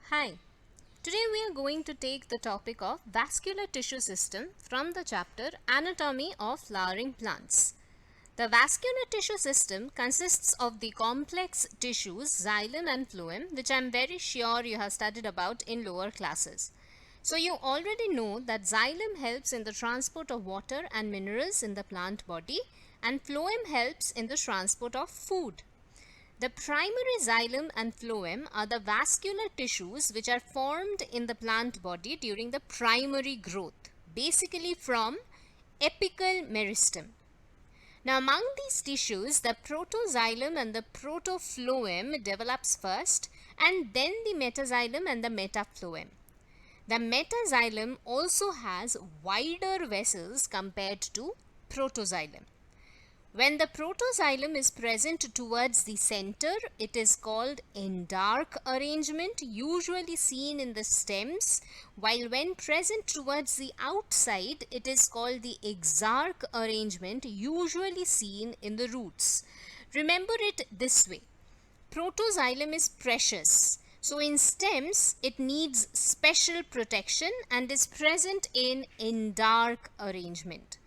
Hi, today we are going to take the topic of vascular tissue system from the chapter Anatomy of Flowering Plants. The vascular tissue system consists of the complex tissues xylem and phloem, which I am very sure you have studied about in lower classes. So you already know that xylem helps in the transport of water and minerals in the plant body, and phloem helps in the transport of food. The primary xylem and phloem are the vascular tissues which are formed in the plant body during the primary growth, basically from apical meristem. Now among these tissues, the protoxylem and the protophloem develops first, and then the metaxylem and the metaphloem. The metaxylem also has wider vessels compared to protoxylem. When the protoxylem is present towards the center, it is called endark arrangement, usually seen in the stems, while when present towards the outside, it is called the exarch arrangement, usually seen in the roots. Remember it this way. Protoxylem is precious. So in stems, it needs special protection and is present in endark arrangement.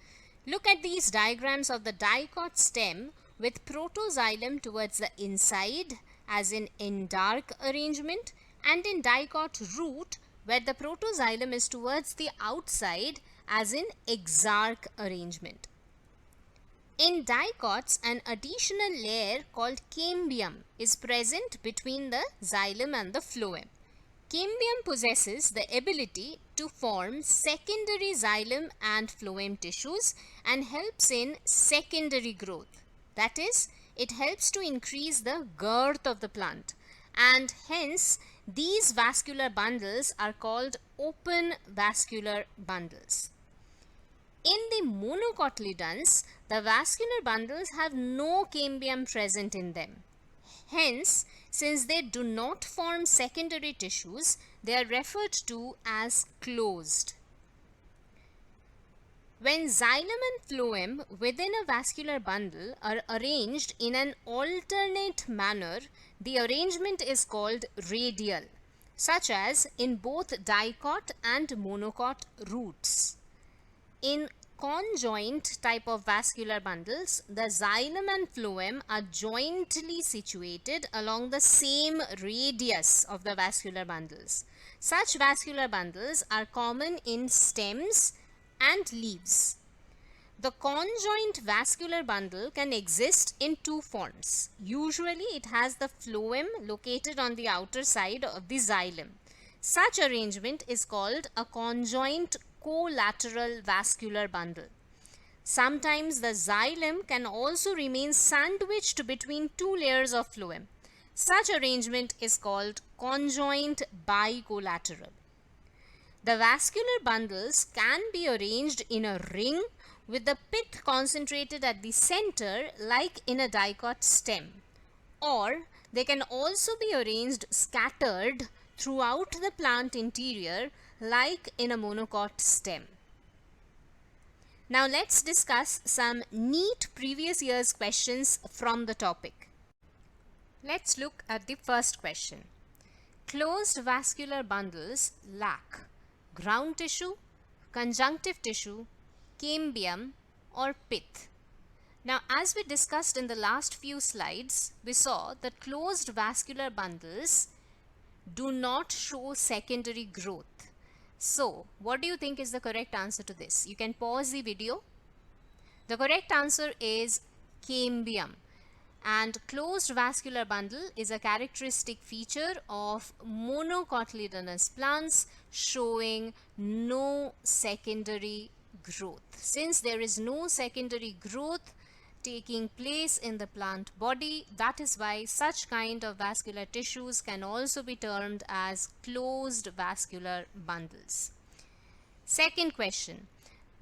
Look at these diagrams of the dicot stem with protoxylem towards the inside as in endark arrangement, and in dicot root where the protoxylem is towards the outside as in exarch arrangement. In dicots, an additional layer called cambium is present between the xylem and the phloem. Cambium possesses the ability to form secondary xylem and phloem tissues and helps in secondary growth. That is, it helps to increase the girth of the plant, and hence these vascular bundles are called open vascular bundles. In the monocotyledons, the vascular bundles have no cambium present in them. Hence, since they do not form secondary tissues, they are referred to as closed. When xylem and phloem within a vascular bundle are arranged in an alternate manner, the arrangement is called radial, such as in both dicot and monocot roots. In conjoint type of vascular bundles, the xylem and phloem are jointly situated along the same radius of the vascular bundles. Such vascular bundles are common in stems and leaves. The conjoint vascular bundle can exist in two forms. Usually it has the phloem located on the outer side of the xylem. Such arrangement is called a conjoint collateral vascular bundle. Sometimes the xylem can also remain sandwiched between two layers of phloem. Such arrangement is called conjoint bicollateral. The vascular bundles can be arranged in a ring with the pith concentrated at the center like in a dicot stem, or they can also be arranged scattered throughout the plant interior like in a monocot stem. Now let's discuss some neat previous year's questions from the topic. Let's look at the first question. Closed vascular bundles lack ground tissue, conjunctive tissue, cambium or pith. Now, as we discussed in the last few slides, we saw that closed vascular bundles do not show secondary growth. So, what do you think is the correct answer to this? You can pause the video. The correct answer is cambium. And closed vascular bundle is a characteristic feature of monocotyledonous plants showing no secondary growth. Since there is no secondary growth taking place in the plant body, that is why such kind of vascular tissues can also be termed as closed vascular bundles. Second question.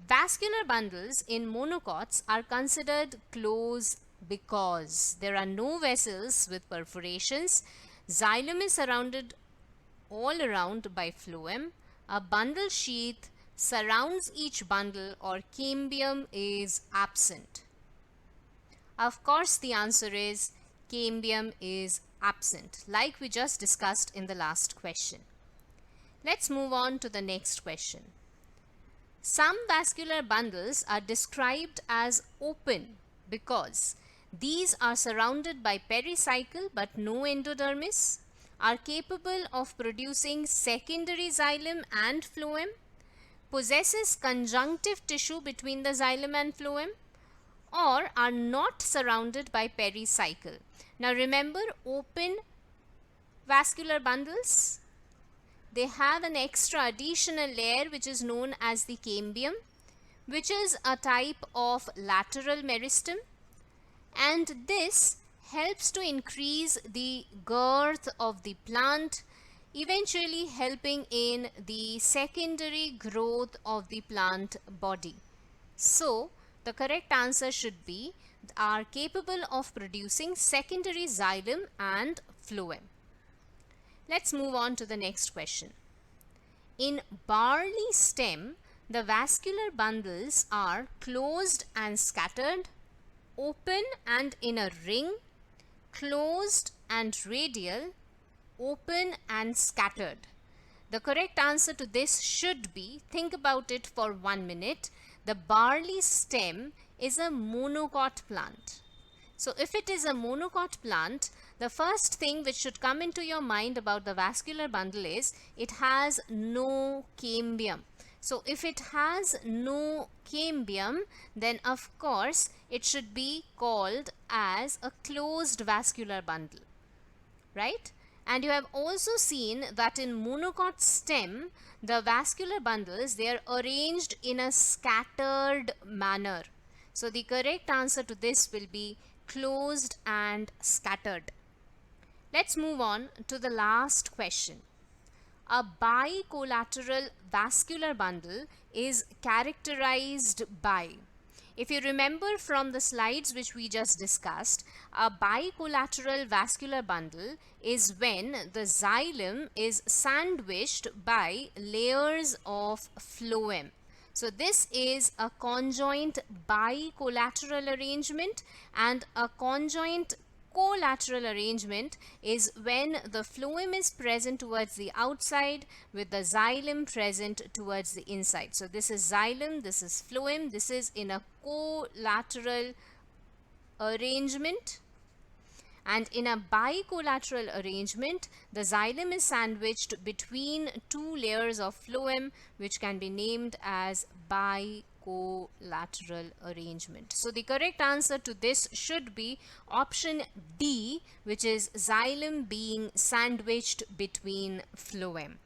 Vascular bundles in monocots are considered closed because there are no vessels with perforations, xylem is surrounded all around by phloem, a bundle sheath surrounds each bundle, or cambium is absent. Of course, the answer is cambium is absent, like we just discussed in the last question. Let's move on to the next question. Some vascular bundles are described as open because these are surrounded by pericycle but no endodermis, are capable of producing secondary xylem and phloem, possesses conjunctive tissue between the xylem and phloem, or are not surrounded by pericycle. Now remember, open vascular bundles, they have an extra additional layer which is known as the cambium, which is a type of lateral meristem, and this helps to increase the girth of the plant, eventually helping in the secondary growth of the plant body. So the correct answer should be are capable of producing secondary xylem and phloem. Let's move on to the next question. In barley stem, the vascular bundles are closed and scattered, open and in a ring, closed and radial, open and scattered. The correct answer to this should be, think about it for 1 minute, the barley stem is a monocot plant. So if it is a monocot plant, the first thing which should come into your mind about the vascular bundle is it has no cambium. So if it has no cambium, then of course it should be called as a closed vascular bundle, right? And you have also seen that in monocot stem, the vascular bundles, they are arranged in a scattered manner. So the correct answer to this will be closed and scattered. Let's move on to the last question. A bicollateral vascular bundle is characterized by, if you remember from the slides which we just discussed, a bicollateral vascular bundle is when the xylem is sandwiched by layers of phloem. So this is a conjoint bicollateral arrangement, and a conjoint collateral arrangement is when the phloem is present towards the outside with the xylem present towards the inside. So this is xylem, this is phloem, this is in a collateral arrangement. And in a bicollateral arrangement, the xylem is sandwiched between two layers of phloem, which can be named as bicollateral arrangement. So the correct answer to this should be option D, which is xylem being sandwiched between phloem.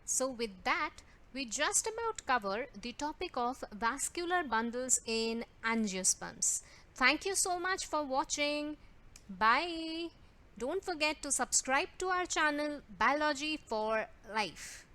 So with that, we just about cover the topic of vascular bundles in angiosperms. Thank you so much for watching. Bye. Don't forget to subscribe to our channel Biology for Life.